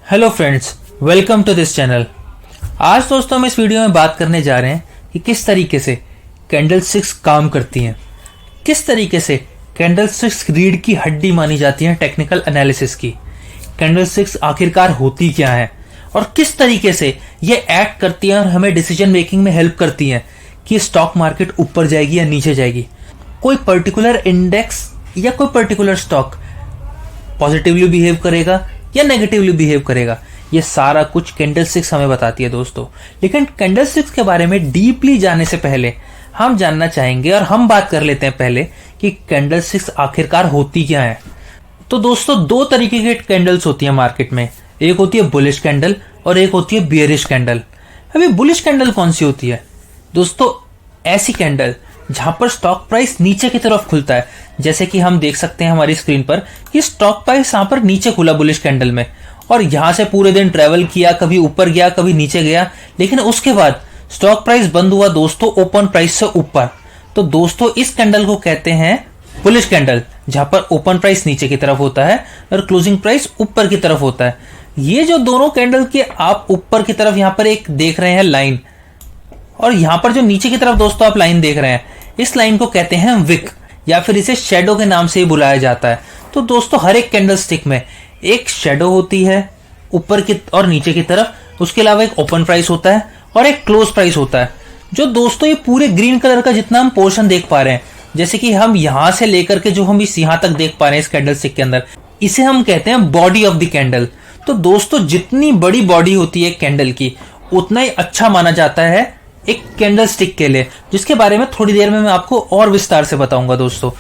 Hello friends, welcome to this channel. आज दोस्तों हम इस वीडियो में बात करने जा रहे हैं कि किस तरीके से कैंडल स्टिक्स काम करती हैं, किस तरीके से कैंडल स्टिक्स रीढ़ की हड्डी मानी जाती हैं टेक्निकल एनालिसिस की। कैंडल स्टिक्स आखिरकार होती क्या है और किस तरीके से ये एक्ट करती हैं और हमें डिसीजन मेकिंग में हेल्प करती हैं कि स्टॉक मार्केट ऊपर जाएगी या नीचे जाएगी, कोई पर्टिकुलर इंडेक्स या कोई पर्टिकुलर स्टॉक पॉजिटिवली बिहेव करेगा या नेगेटिवली बिहेव करेगा। ये सारा कुछ कैंडल स्टिक्स हमें बताती है दोस्तों। लेकिन कैंडल स्टिक्स के बारे में डीपली जाने से पहले हम जानना चाहेंगे और हम बात कर लेते हैं पहले कि कैंडल स्टिक्स आखिरकार होती क्या है। तो दोस्तों दो तरीके की कैंडल्स होती है मार्केट में, एक होती है बुलिश कैंडल और एक होती है बियरिश कैंडल। अभी बुलिश कैंडल कौन सी होती है दोस्तों? ऐसी कैंडल जहां पर स्टॉक प्राइस नीचे की तरफ खुलता है, जैसे कि हम देख सकते हैं हमारी स्क्रीन पर कि स्टॉक प्राइस यहां पर नीचे खुला बुलिश कैंडल में और यहां से पूरे दिन ट्रेवल किया, कभी ऊपर गया कभी नीचे गया, लेकिन उसके बाद स्टॉक प्राइस बंद हुआ दोस्तों ओपन प्राइस से ऊपर। तो दोस्तों इस कैंडल को कहते हैं बुलिश कैंडल, जहां पर ओपन प्राइस नीचे की तरफ होता है और क्लोजिंग प्राइस ऊपर की तरफ होता है। ये जो दोनों कैंडल के आप ऊपर की तरफ यहां पर एक देख रहे हैं लाइन, और यहां पर जो नीचे की तरफ दोस्तों आप लाइन देख रहे हैं, इस लाइन को कहते हैं विक या फिर इसे शेडो के नाम से ही बुलाया जाता है। तो दोस्तों हर एक कैंडल स्टिक में एक शेडो होती है ऊपर की और नीचे की तरफ, उसके अलावा एक ओपन प्राइस होता है और एक क्लोज प्राइस होता है। जो दोस्तों ये पूरे ग्रीन कलर का जितना हम पोर्शन देख पा रहे हैं, जैसे कि हम यहां से लेकर के जो हम इस यहां तक देख पा रहे हैं इस कैंडल स्टिक के अंदर, इसे हम कहते हैं बॉडी ऑफ द कैंडल। तो दोस्तों जितनी बड़ी बॉडी होती है कैंडल की, उतना ही अच्छा माना जाता है एक कैंडल स्टिक के लिए, जिसके बारे में थोड़ी देर में मैं आपको और विस्तार से बताऊंगा दोस्तों।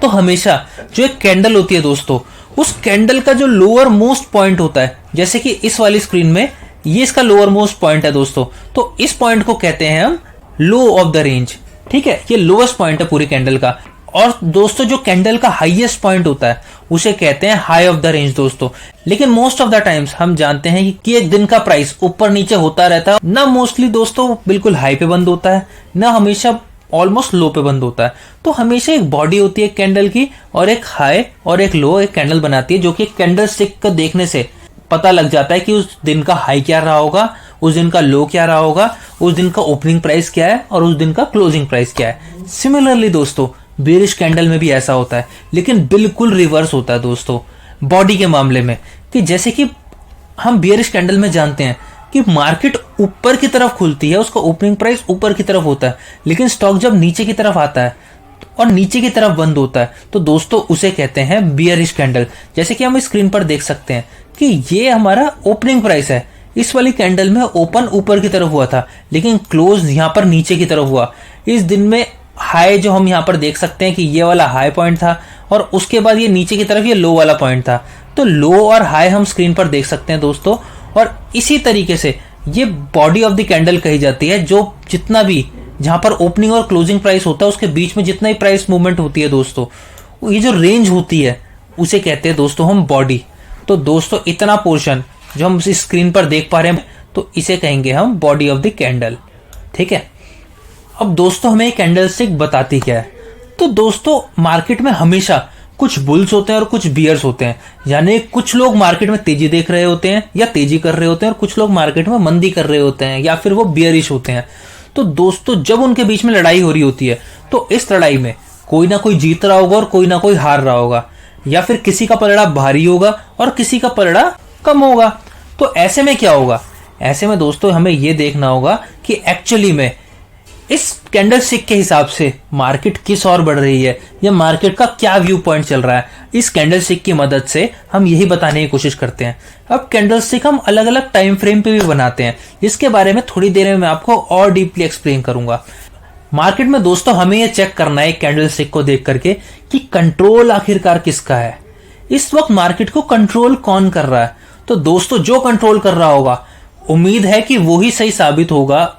तो हमेशा जो एक कैंडल होती है दोस्तों, उस कैंडल का जो लोअर मोस्ट पॉइंट होता है, जैसे कि इस वाली स्क्रीन में ये इसका लोअर मोस्ट पॉइंट है दोस्तों, तो इस पॉइंट को कहते हैं हम लो ऑफ द रेंज। ठीक है, ये लोएस्ट पॉइंट है पूरी कैंडल का। और दोस्तों जो कैंडल का हाईएस्ट पॉइंट होता है उसे कहते हैं हाई ऑफ द रेंज दोस्तों। लेकिन मोस्ट ऑफ द टाइम्स हम जानते हैं कि एक दिन का प्राइस ऊपर नीचे होता रहता है, ना मोस्टली दोस्तों बिल्कुल हाई पे बंद होता है, ना हमेशा ऑलमोस्ट लो पे बंद होता है। तो हमेशा एक बॉडी होती है कैंडल की और एक हाई और एक लो एक कैंडल बनाती है, जो कि कैंडल स्टिक को देखने से पता लग जाता है कि उस दिन का हाई क्या रहा होगा, उस दिन का लो क्या रहा होगा, उस दिन का ओपनिंग प्राइस क्या है और उस दिन का क्लोजिंग प्राइस क्या है। सिमिलरली दोस्तों बेरिश कैंडल में भी ऐसा होता है, लेकिन बिल्कुल रिवर्स होता है दोस्तों बॉडी के मामले में। कि जैसे कि हम बेरिश कैंडल में जानते हैं कि मार्केट ऊपर की तरफ खुलती है, उसका ओपनिंग प्राइस ऊपर की तरफ होता है, लेकिन स्टॉक जब नीचे की तरफ आता है और नीचे की तरफ बंद होता है, तो दोस्तों उसे कहते हैं बियरिश कैंडल। जैसे कि हम स्क्रीन पर देख सकते हैं कि ये हमारा ओपनिंग प्राइस है, इस वाली कैंडल में ओपन ऊपर की तरफ हुआ था, लेकिन क्लोज यहाँ पर नीचे की तरफ हुआ। इस दिन में हाई जो हम यहाँ पर देख सकते हैं कि ये वाला हाई पॉइंट था और उसके बाद ये नीचे की तरफ ये लो वाला पॉइंट था। तो लो और हाई हम स्क्रीन पर देख सकते हैं दोस्तों। और इसी तरीके से ये बॉडी ऑफ द कैंडल कही जाती है, जो जितना भी जहां पर ओपनिंग और क्लोजिंग प्राइस होता है उसके बीच में जितना ही प्राइस मूवमेंट होती है दोस्तों, ये जो रेंज होती है उसे कहते हैं दोस्तों हम बॉडी। तो दोस्तों इतना पोर्शन जो हम इस स्क्रीन पर देख पा रहे हैं, तो इसे कहेंगे हम बॉडी ऑफ द कैंडल। ठीक है, अब दोस्तों हमें कैंडल स्टिक बताती क्या है? तो दोस्तों मार्केट में हमेशा कुछ बुल्स होते हैं और कुछ बियर्स होते हैं, यानी कुछ लोग मार्केट में तेजी देख रहे होते हैं या तेजी कर रहे होते हैं और कुछ लोग मार्केट में मंदी कर रहे होते हैं या फिर वो बियरिश होते हैं। तो दोस्तों जब उनके बीच में लड़ाई हो रही होती है, तो इस लड़ाई में कोई ना कोई जीत रहा होगा और कोई ना कोई हार रहा होगा, या फिर किसी का पलड़ा भारी होगा और किसी का पलड़ा कम होगा। तो ऐसे में क्या होगा? ऐसे में दोस्तों हमें यह देखना होगा कि एक्चुअली में इस कैंडल स्टिक के हिसाब से मार्केट किस ओर बढ़ रही है या मार्केट का क्या व्यू पॉइंट चल रहा है। इस कैंडल स्टिक की मदद से हम यही बताने की कोशिश करते हैं। अब कैंडल स्टिक हम अलग अलग टाइम फ्रेम पे भी बनाते हैं, जिसके बारे में थोड़ी देर में मैं आपको और डीपली एक्सप्लेन करूंगा। मार्केट में दोस्तों हमें यह चेक करना है कैंडल स्टिक को देख करके कि कंट्रोल आखिरकार किसका है, इस वक्त मार्केट को कंट्रोल कौन कर रहा है। तो दोस्तों जो कंट्रोल कर रहा होगा, उम्मीद है कि वो ही सही साबित होगा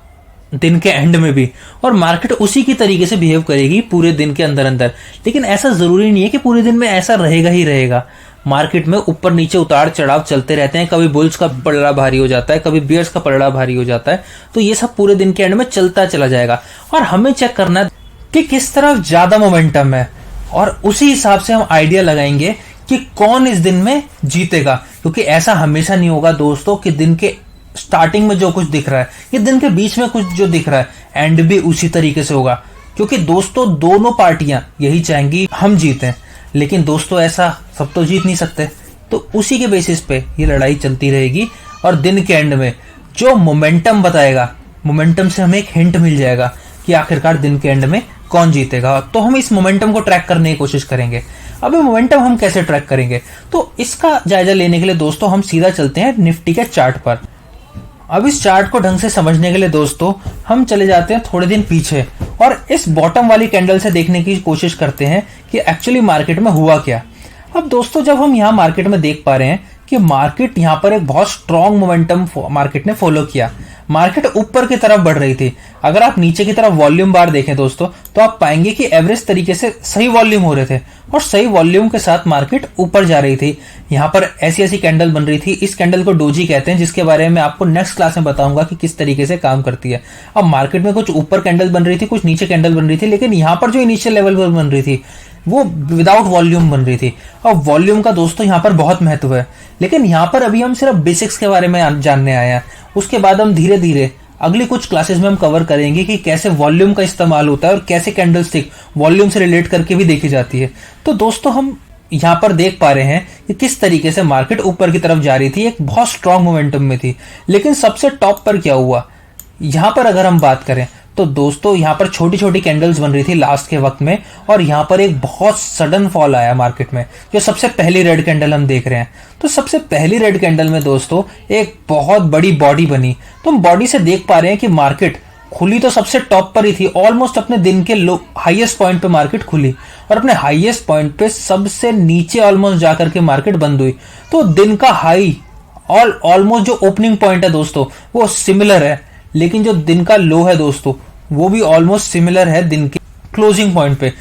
दिन के एंड में भी, और मार्केट उसी की तरीके से बिहेव करेगी पूरे दिन के अंदर अंदर। लेकिन ऐसा जरूरी नहीं है कि पूरे दिन में ऐसा रहेगा ही रहेगा। मार्केट में ऊपर नीचे उतार चढ़ाव चलते रहते हैं, कभी बुल्स का पलड़ा भारी हो जाता है, कभी बियर्स का पलड़ा भारी हो जाता है। तो ये सब पूरे दिन के एंड में चलता चला जाएगा और हमें चेक करना है कि किस तरफ ज्यादा मोमेंटम है, और उसी हिसाब से हम आइडिया लगाएंगे कि कौन इस दिन में जीतेगा। क्योंकि ऐसा हमेशा नहीं होगा दोस्तों कि दिन के स्टार्टिंग में जो कुछ दिख रहा है या दिन के बीच में कुछ जो दिख रहा है एंड भी उसी तरीके से होगा, क्योंकि दोस्तों दोनों पार्टियां यही चाहेंगी हम जीतें, लेकिन दोस्तों ऐसा सब तो जीत नहीं सकते। तो उसी के बेसिस पे ये लड़ाई चलती रहेगी और दिन के एंड में जो मोमेंटम बताएगा, मोमेंटम से हमें एक हिंट मिल जाएगा कि आखिरकार दिन के एंड में कौन जीतेगा। तो हम इस मोमेंटम को ट्रैक करने की कोशिश करेंगे। अब ये मोमेंटम हम कैसे ट्रैक करेंगे, तो इसका जायजा लेने के लिए दोस्तों हम सीधा चलते हैं निफ्टी के चार्ट पर। अब इस चार्ट को ढंग से समझने के लिए दोस्तों हम चले जाते हैं थोड़े दिन पीछे और इस बॉटम वाली कैंडल से देखने की कोशिश करते हैं कि एक्चुअली मार्केट में हुआ क्या। अब दोस्तों जब हम यहाँ मार्केट में देख पा रहे हैं कि मार्केट यहाँ पर एक बहुत स्ट्रॉन्ग मोमेंटम मार्केट ने फॉलो किया, मार्केट ऊपर की तरफ बढ़ रही थी। अगर आप नीचे की तरफ वॉल्यूम बार देखें दोस्तों तो आप पाएंगे कि एवरेज तरीके से सही वॉल्यूम हो रहे थे और सही वॉल्यूम के साथ मार्केट ऊपर जा रही थी। यहाँ पर ऐसी ऐसी कैंडल बन रही थी, इस कैंडल को डोजी कहते हैं, जिसके बारे में आपको नेक्स्ट क्लास में बताऊंगा कि किस तरीके से काम करती है। अब मार्केट में कुछ ऊपर कैंडल बन रही थी, कुछ नीचे कैंडल बन रही थी, लेकिन यहाँ पर जो इनिशियल लेवल पर बन रही थी वो विदाउट वॉल्यूम बन रही थी। और वॉल्यूम का दोस्तों यहाँ पर बहुत महत्व है, लेकिन यहाँ पर अभी हम सिर्फ बेसिक्स के बारे में जानने आए हैं। उसके बाद हम धीरे धीरे अगली कुछ क्लासेस में हम कवर करेंगे कि कैसे वॉल्यूम का इस्तेमाल होता है और कैसे कैंडलस्टिक वॉल्यूम से रिलेट करके भी देखी जाती है। तो दोस्तों हम यहाँ पर देख पा रहे हैं कि किस तरीके से मार्केट ऊपर की तरफ जा रही थी, एक बहुत स्ट्रांग मोमेंटम में थी। लेकिन सबसे टॉप पर क्या हुआ, यहाँ पर अगर हम बात करें तो दोस्तों यहाँ पर छोटी छोटी कैंडल्स बन रही थी लास्ट के वक्त में और यहाँ पर एक बहुत सडन फॉल आया मार्केट में। जो सबसे पहली रेड कैंडल हम देख रहे हैं, तो सबसे पहली रेड कैंडल में दोस्तों एक बहुत बड़ी बॉडी बनी। तो हम बॉडी से देख पा रहे हैं कि मार्केट खुली तो सबसे टॉप पर ही थी, ऑलमोस्ट अपने दिन के लो हाईएस्ट पॉइंट पे मार्केट खुली और अपने हाईएस्ट पॉइंट पे सबसे नीचे ऑलमोस्ट जाकर के मार्केट बंद हुई। तो दिन का हाई और ऑलमोस्ट जो ओपनिंग पॉइंट है दोस्तों वो सिमिलर है, लेकिन जो दिन का लो है दोस्तों वो भी ऑलमोस्ट सिमिलर है दिन के क्लोजिंग पॉइंट पे।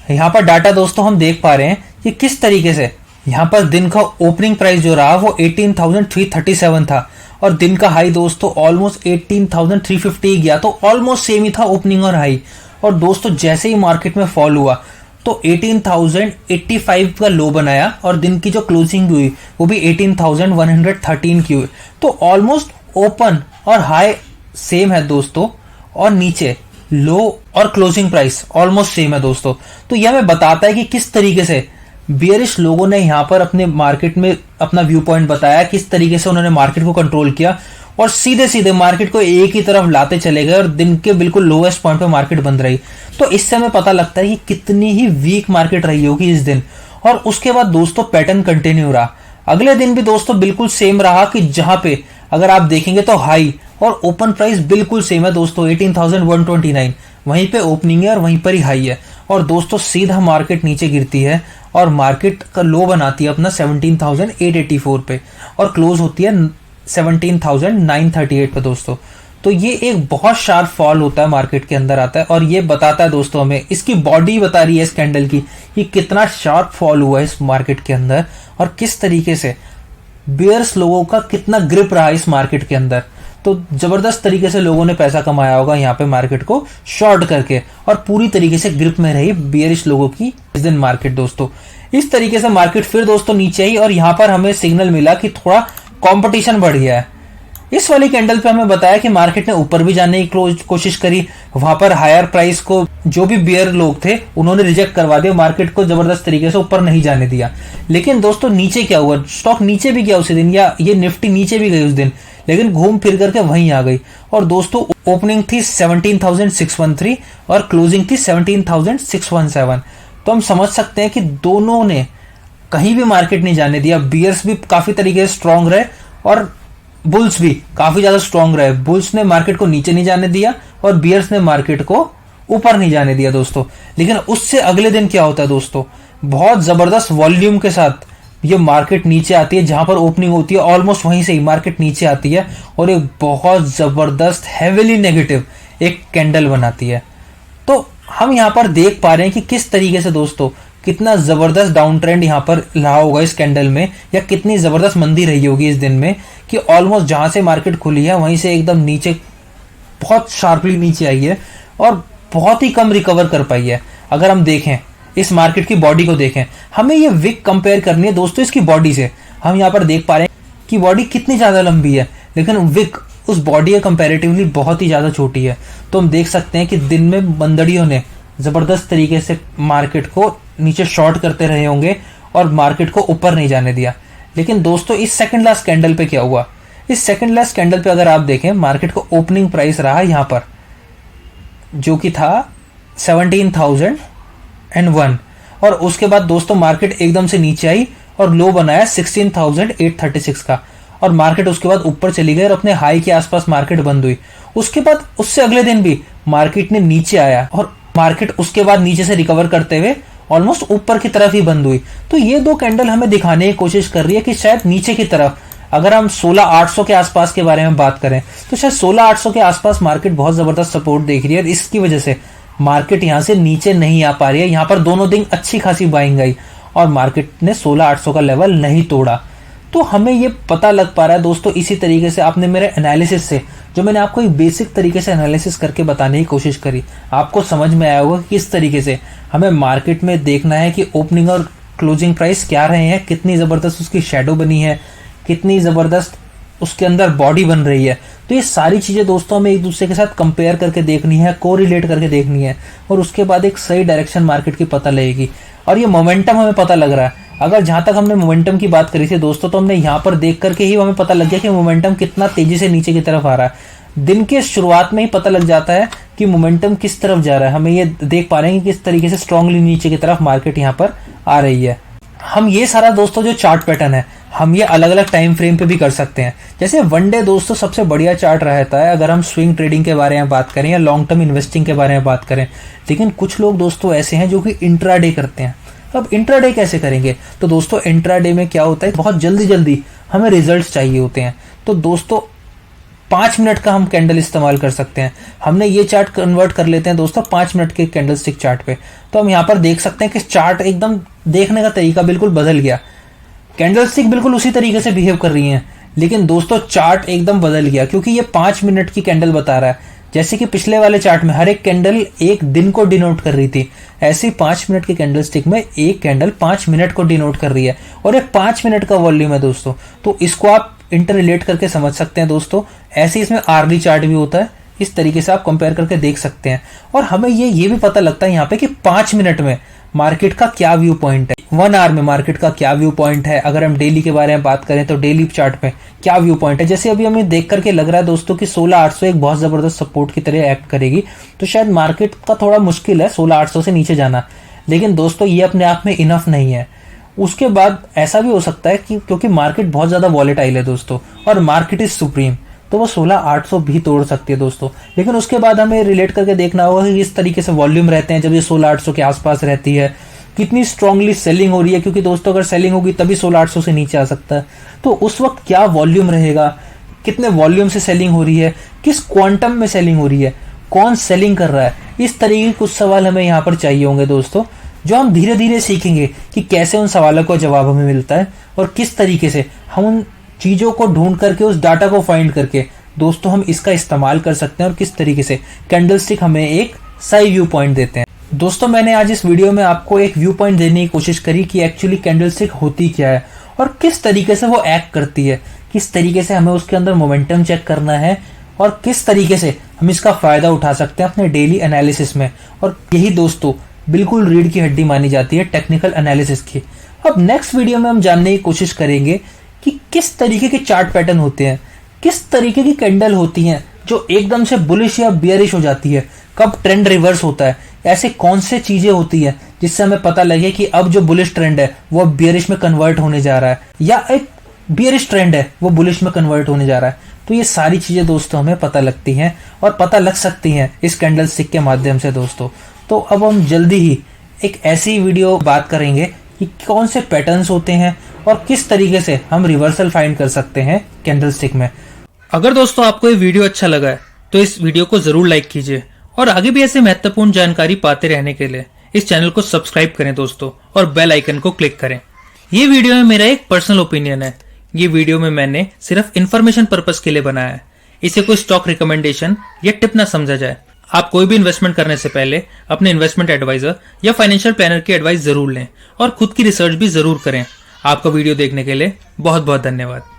यहाँ पर डाटा दोस्तों हम देख पा रहे हैं कि किस तरीके से यहाँ पर दिन का ओपनिंग प्राइस जो रहा वो 18,337 था और दिन का हाई दोस्तों ऑलमोस्ट 18,350 गया। तो ऑलमोस्ट सेम ही था ओपनिंग और हाई। और दोस्तों जैसे ही मार्केट में फॉल हुआ तो 18,085 का लो बनाया और दिन की जो क्लोजिंग हुई वो भी 18,113 की हुई। तो ऑलमोस्ट ओपन और हाई सेम है दोस्तों और नीचे लो और क्लोजिंग प्राइस ऑलमोस्ट सेम है दोस्तों। तो यह हमें बताता है कि किस तरीके से बियरिश लोगों ने यहाँ पर अपने मार्केट में अपना व्यू पॉइंट बताया, किस तरीके से उन्होंने मार्केट को कंट्रोल किया और सीधे सीधे मार्केट को एक ही तरफ लाते चले गए और दिन के बिल्कुल लोएस्ट पॉइंट पे मार्केट बंद रही। तो इससे हमें पता लगता है कि कितनी ही वीक मार्केट रही होगी इस दिन। और उसके बाद दोस्तों पैटर्न कंटिन्यू रहा, अगले दिन भी दोस्तों बिल्कुल सेम रहा कि जहां पे अगर आप देखेंगे तो हाई और ओपन प्राइस बिल्कुल सेम है दोस्तों 18,129, वहीं पे ओपनिंग है और वहीं पर ही हाई है। और दोस्तों सीधा मार्केट नीचे गिरती है और मार्केट का लो बनाती है अपना 17,884 पे और क्लोज होती है 17,938 पे दोस्तों। तो ये एक बहुत शार्प फॉल होता है मार्केट के अंदर आता है और ये बताता है दोस्तों हमें, इसकी बॉडी बता रही है इस कैंडल की कि कितना शार्प फॉल हुआ है इस मार्केट के अंदर और किस तरीके से बेयर्स लोगों का कितना ग्रिप रहा इस मार्केट के अंदर। तो जबरदस्त तरीके से लोगों ने पैसा कमाया होगा यहाँ पे मार्केट को शॉर्ट करके और पूरी तरीके से ग्रिप में रही बियरिश लोगों की इस दिन मार्केट दोस्तों। इस तरीके से मार्केट फिर दोस्तों नीचे आई और यहाँ पर हमें सिग्नल मिला कि थोड़ा कंपटीशन बढ़ गया है। इस वाली कैंडल पे हमें बताया कि मार्केट ने ऊपर भी जाने की कोशिश करी, वहां पर हायर प्राइस को जो भी बियर लोग थे उन्होंने रिजेक्ट करवा दिया, मार्केट को जबरदस्त तरीके से ऊपर नहीं जाने दिया। लेकिन दोस्तों नीचे क्या हुआ, स्टॉक नीचे भी गया उसी दिन, या ये निफ्टी नीचे भी गई उस दिन, लेकिन घूम फिर करके वहीं आ गई। और दोस्तों ओपनिंग थी 17,613 और क्लोजिंग थी 17,617। तो हम समझ सकते हैं कि दोनों ने कहीं भी मार्केट नहीं जाने दिया। बियर्स भी काफी तरीके से स्ट्रांग रहे और बुल्स भी काफी ज्यादा स्ट्रांग रहे। बुल्स ने मार्केट को नीचे नहीं जाने दिया और बियर्स ने मार्केट को ऊपर नहीं जाने दिया दोस्तों। लेकिन उससे अगले दिन क्या होता है दोस्तों, बहुत जबरदस्त वॉल्यूम के साथ ये मार्केट नीचे आती है, जहां पर ओपनिंग होती है ऑलमोस्ट वहीं से ही मार्केट नीचे आती है और एक बहुत जबरदस्त हेवीली नेगेटिव एक कैंडल बनाती है। तो हम यहाँ पर देख पा रहे हैं कि किस तरीके से दोस्तों कितना जबरदस्त डाउन ट्रेंड यहाँ पर रहा होगा इस कैंडल में, या कितनी जबरदस्त मंदी रही होगी इस दिन में कि ऑलमोस्ट जहां से मार्केट खुली है वहीं से एकदम नीचे बहुत शार्पली नीचे आई है और बहुत ही कम रिकवर कर पाई है। अगर हम देखें इस मार्केट की बॉडी को देखें, हमें ये विक कंपेयर करनी है दोस्तों इसकी बॉडी से। हम यहाँ पर देख पा रहे हैं कि बॉडी कितनी ज़्यादा लंबी है, लेकिन विक उस बॉडी के कंपैरेटिवली बहुत ही ज़्यादा छोटी है। तो हम देख सकते हैं कि दिन में मंदड़ियों ने ज़बरदस्त तरीके से मार्केट को नीचे शॉर्ट करते रहे होंगे और मार्केट को ऊपर नहीं जाने दिया। लेकिन दोस्तों इस सेकंड लास्ट कैंडल पे क्या हुआ, इस सेकंड लास्ट कैंडल पे अगर आप देखें, मार्केट को ओपनिंग प्राइस रहा यहाँ पर जो कि था 17,001 और उसके बाद दोस्तों मार्केट एकदम से नीचे आई और लो बनाया 16,836 का और मार्केट उसके बाद ऊपर चली गई और अपने हाई के आसपास मार्केट बंद हुई। उसके बाद उससे अगले दिन भी मार्केट ने नीचे आया और मार्केट उसके बाद नीचे से रिकवर करते हुए ऑलमोस्ट ऊपर की तरफ ही बंद हुई। तो ये दो कैंडल हमें दिखाने की कोशिश कर रही है कि शायद नीचे की तरफ, अगर हम 16,800 के आसपास के बारे में बात करें तो शायद 16,800 के आसपास मार्केट बहुत जबरदस्त सपोर्ट देख रही है। इसकी वजह से मार्केट यहां से नीचे नहीं आ पा रही है। यहां पर दोनों दिन अच्छी खासी बाइंग आई और मार्केट ने 16,800 का लेवल नहीं तोड़ा। तो हमें ये पता लग पा रहा है दोस्तों, इसी तरीके से आपने मेरे एनालिसिस से, जो मैंने आपको एक बेसिक तरीके से एनालिसिस करके बताने की कोशिश करी, आपको समझ में आया होगा कि किस तरीके से हमें मार्केट में देखना है कि ओपनिंग और क्लोजिंग प्राइस क्या रहे हैं, कितनी ज़बरदस्त उसकी शेडो बनी है, कितनी ज़बरदस्त उसके अंदर बॉडी बन रही है। तो ये सारी चीज़ें दोस्तों हमें एक दूसरे के साथ कंपेयर करके देखनी है, कोरिलेट करके देखनी है और उसके बाद एक सही डायरेक्शन मार्केट की पता लगेगी। और ये मोमेंटम हमें पता लग रहा है। अगर जहां तक हमने मोमेंटम की बात करी थी दोस्तों, तो हमने यहाँ पर देख करके ही हमें पता लग गया कि मोमेंटम कितना तेजी से नीचे की तरफ आ रहा है। दिन के शुरुआत में ही पता लग जाता है कि मोमेंटम किस तरफ जा रहा है। हमें ये देख पा रहे हैं कि किस तरीके से स्ट्रांगली नीचे की तरफ मार्केट यहाँ पर आ रही है। हम ये सारा दोस्तों जो चार्ट पैटर्न है, हम ये अलग अलग टाइम फ्रेम पे भी कर सकते हैं। जैसे वन डे दोस्तों सबसे बढ़िया चार्ट रहता है अगर हम स्विंग ट्रेडिंग के बारे में बात करें या लॉन्ग टर्म इन्वेस्टिंग के बारे में बात करें। लेकिन कुछ लोग दोस्तों ऐसे हैं जो कि इंट्राडे करते हैं। अब इंट्राडे कैसे करेंगे? तो दोस्तों इंट्राडे में क्या होता है, बहुत जल्दी जल्दी हमें रिजल्ट्स चाहिए होते हैं। तो दोस्तों 5 मिनट का हम कैंडल इस्तेमाल कर सकते हैं। हमने ये चार्ट कन्वर्ट कर लेते हैं दोस्तों 5 मिनट के कैंडल स्टिक चार्ट पे। तो हम यहाँ पर देख सकते हैं कि चार्ट एकदम देखने का तरीका बिल्कुल बदल गया। कैंडल स्टिक बिल्कुल उसी तरीके से बिहेव कर रही हैं, लेकिन दोस्तों चार्ट एकदम बदल गया क्योंकि ये 5 मिनट की कैंडल बता रहा है। जैसे कि पिछले वाले चार्ट में हर एक कैंडल एक दिन को डिनोट कर रही थी, ऐसे ही 5 मिनट के कैंडल स्टिक में एक कैंडल 5 मिनट को डिनोट कर रही है और ये 5 मिनट का वॉल्यूम है दोस्तों। तो इसको आप इंटर रिलेट करके समझ सकते हैं दोस्तों। ऐसे इसमें आर्ली चार्ट भी होता है, इस तरीके से आप कंपेयर करके देख सकते हैं। और हमें ये भी पता लगता है यहाँ पे कि 5 मिनट में मार्केट का क्या व्यू पॉइंट है, 1 आवर में मार्केट का क्या व्यू पॉइंट है। अगर हम डेली के बारे में बात करें तो डेली चार्ट में क्या व्यू पॉइंट है। जैसे अभी हमें देख करके लग रहा है दोस्तों कि 16,800 एक बहुत जबरदस्त सपोर्ट की तरह एक्ट करेगी, तो शायद मार्केट का थोड़ा मुश्किल है 16,800 से नीचे जाना। लेकिन दोस्तों ये अपने आप में इनफ नहीं है। उसके बाद ऐसा भी हो सकता है कि क्योंकि मार्केट बहुत ज्यादा वॉलेटाइल है दोस्तों और मार्केट इज सुप्रीम, तो वो 16,800 भी तोड़ सकती है दोस्तों। लेकिन उसके बाद हमें रिलेट करके देखना होगा कि इस तरीके से वॉल्यूम रहते हैं जब ये 16,800 के आसपास रहती है, कितनी स्ट्रांगली सेलिंग हो रही है, क्योंकि दोस्तों अगर सेलिंग होगी तभी 16,800 से नीचे आ सकता है। तो उस वक्त क्या वॉल्यूम रहेगा, कितने वॉल्यूम से सेलिंग हो रही है, किस क्वांटम में सेलिंग हो रही है, कौन सेलिंग कर रहा है, इस तरीके के कुछ सवाल हमें यहाँ पर चाहिए होंगे दोस्तों, जो हम धीरे धीरे सीखेंगे कि कैसे उन सवालों का जवाब हमें मिलता है और किस तरीके से हम उन चीज़ों को ढूंढ करके उस डाटा को फाइंड करके दोस्तों हम इसका इस्तेमाल कर सकते हैं और किस तरीके से कैंडलस्टिक हमें एक सही व्यू पॉइंट देते हैं। दोस्तों मैंने आज इस वीडियो में आपको एक व्यू पॉइंट देने की कोशिश करी कि एक्चुअली कैंडलस्टिक होती क्या है और किस तरीके से वो एक्ट करती है, किस तरीके से हमें उसके अंदर मोमेंटम चेक करना है और किस तरीके से हम इसका फायदा उठा सकते हैं अपने डेली एनालिसिस में। और यही दोस्तों बिल्कुल रीढ़ की हड्डी मानी जाती है टेक्निकल एनालिसिस की। अब नेक्स्ट वीडियो में हम जानने की कोशिश करेंगे कि किस तरीके के चार्ट पैटर्न होते हैं, किस तरीके की कैंडल होती हैं जो एकदम से बुलिश या बियरिश हो जाती है, कब ट्रेंड रिवर्स होता है, ऐसे कौन से चीजें होती है जिससे हमें पता लगे कि अब जो बुलिश ट्रेंड है वो बियरिश में कन्वर्ट होने जा रहा है या एक बियरिश ट्रेंड है वो बुलिश में कन्वर्ट होने जा रहा है। तो ये सारी चीजें दोस्तों हमें पता लगती हैं और पता लग सकती हैं इस कैंडल स्टिक के माध्यम से दोस्तों। तो अब हम जल्दी ही एक ऐसी वीडियो बात करेंगे कि कौन से पैटर्न्स होते हैं और किस तरीके से हम रिवर्सल फाइंड कर सकते हैं कैंडल स्टिक में। अगर दोस्तों आपको ये वीडियो अच्छा लगा है तो इस वीडियो को जरूर लाइक कीजिए और आगे भी ऐसे महत्वपूर्ण जानकारी पाते रहने के लिए इस चैनल को सब्सक्राइब करें दोस्तों और बेल आइकन को क्लिक करें। ये वीडियो में मेरा एक पर्सनल ओपिनियन है, ये वीडियो में मैंने सिर्फ इन्फॉर्मेशन पर्पस के लिए बनाया है, इसे कोई स्टॉक रिकमेंडेशन या टिप ना समझा जाए। आप कोई भी इन्वेस्टमेंट करने से पहले अपने इन्वेस्टमेंट एडवाइजर या फाइनेंशियल प्लानर की एडवाइस जरूर लें और खुद की रिसर्च भी जरूर करें। आपका वीडियो देखने के लिए बहुत बहुत धन्यवाद।